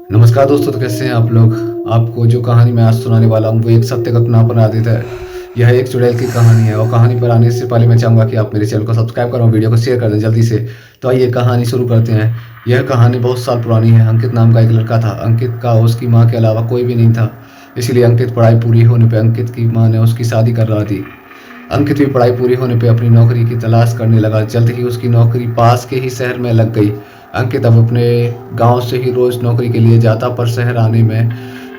नमस्कार दोस्तों, तो कैसे हैं आप लोग। आपको जो कहानी मैं आज सुनाने वाला हूँ वो एक सत्य घटना पर आधारित है। यह एक चुड़ैल की कहानी है और कहानी पर आने से पहले मैं चाहूँगा कि आप मेरे चैनल को सब्सक्राइब करें और वीडियो को शेयर कर दें जल्दी से। तो आइए कहानी शुरू करते हैं। यह कहानी बहुत साल पुरानी है। अंकित नाम का एक लड़का था। अंकित का उसकी माँ के अलावा कोई भी नहीं था। इसलिए अंकित पढ़ाई पूरी होने पर अंकित की माँ ने उसकी शादी कर रहा थी। अंकित भी पढ़ाई पूरी होने पे अपनी नौकरी की तलाश करने लगा। जल्द ही उसकी नौकरी पास के ही शहर में लग गई। अंकित अब अपने गांव से ही रोज नौकरी के लिए जाता, पर शहर आने में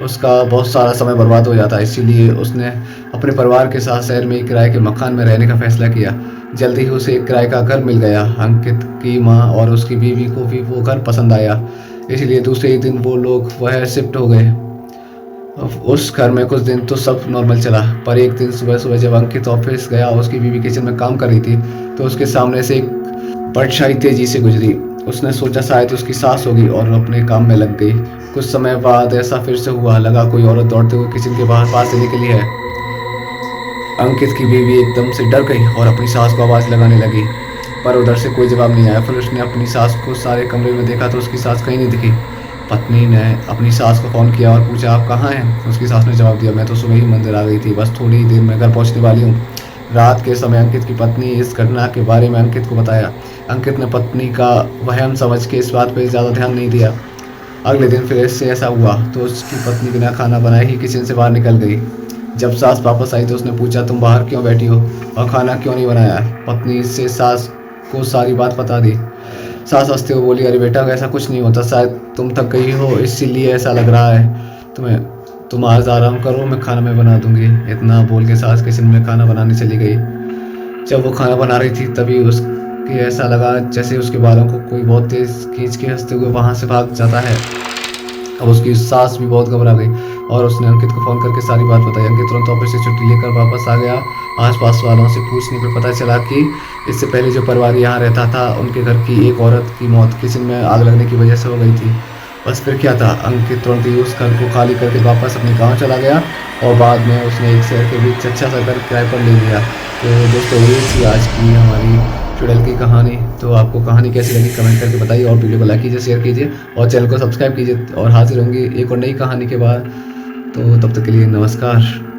उसका बहुत सारा समय बर्बाद हो जाता। इसीलिए उसने अपने परिवार के साथ शहर में ही किराए के मकान में रहने का फैसला किया। जल्द ही उसे एक किराए का घर मिल गया। अंकित की माँ और उसकी बीवी को भी वो घर पसंद आया, इसलिए दूसरे ही दिन वो लोग वह शिफ्ट हो गए। उस घर में कुछ दिन तो सब नॉर्मल चला, पर एक दिन सुबह सुबह जब अंकित ऑफिस गया, उसकी बीवी किचन में काम कर रही थी, तो उसके सामने से एक परछाई तेजी से गुजरी। उसने सोचा शायद उसकी सास होगी और अपने काम में लग गई। कुछ समय बाद ऐसा फिर से हुआ। लगा कोई औरत दौड़ते हुए किचन के बाहर पास से निकली है। अंकित की बीवी एकदम से डर गई और अपनी सास को आवाज लगाने लगी, पर उधर से कोई जवाब नहीं आया। फिर उसने अपनी सास को सारे कमरे में देखा तो उसकी सास कहीं नहीं दिखी। पत्नी ने अपनी सास को फ़ोन किया और पूछा, आप कहाँ हैं। उसकी सास ने जवाब दिया, मैं तो सुबह ही मंदिर आ गई थी, बस थोड़ी ही देर में घर पहुंचने वाली हूँ। रात के समय अंकित की पत्नी इस घटना के बारे में अंकित को बताया। अंकित ने पत्नी का वहम समझ के इस बात पर ज़्यादा ध्यान नहीं दिया। अगले दिन फिर इससे ऐसा हुआ तो उसकी पत्नी बिना खाना बनाए ही किचन से बाहर निकल गई। जब सास वापस आई तो उसने पूछा, तुम बाहर क्यों बैठी हो और खाना क्यों नहीं बनाया। पत्नी से सास को सारी बात बता दी। सास हंसते हुए बोली, अरे बेटा, ऐसा कुछ नहीं होता, शायद तुम थक गई हो इसीलिए ऐसा लग रहा है तुम्हें। तुम आज आराम करो, मैं खाना मैं बना दूंगी। इतना बोल के सास किचन में खाना बनाने चली गई। जब वो खाना बना रही थी तभी उसके ऐसा लगा जैसे उसके बालों को कोई बहुत तेज खींच के हंसते हुए वहां से भाग जाता है। अब उसकी सास भी बहुत घबरा गई और उसने अंकित को फ़ोन करके सारी बात बताई। अंकित तुरंत ऑफिस से छुट्टी लेकर वापस आ गया। आसपास वालों से पूछने पर पता चला कि इससे पहले जो परिवार यहाँ रहता था, उनके घर की एक औरत की मौत किचन में आग लगने की वजह से हो गई थी। बस फिर क्या था, अंकित तुरंत ही उस घर को खाली करके वापस अपने गाँव चला गया और बाद में उसने एक शहर के बीच अच्छा सा घर किराए पर ले लिया। तो दोस्तों, ये थी आज की हमारी चुड़ैल की कहानी। तो आपको कहानी कैसी लगी कमेंट करके बताइए और वीडियो को लाइक कीजिए, शेयर कीजिए और चैनल को सब्सक्राइब कीजिए। और हाजिर होंगे एक और नई कहानी के बाद। तो तब तक के लिए नमस्कार।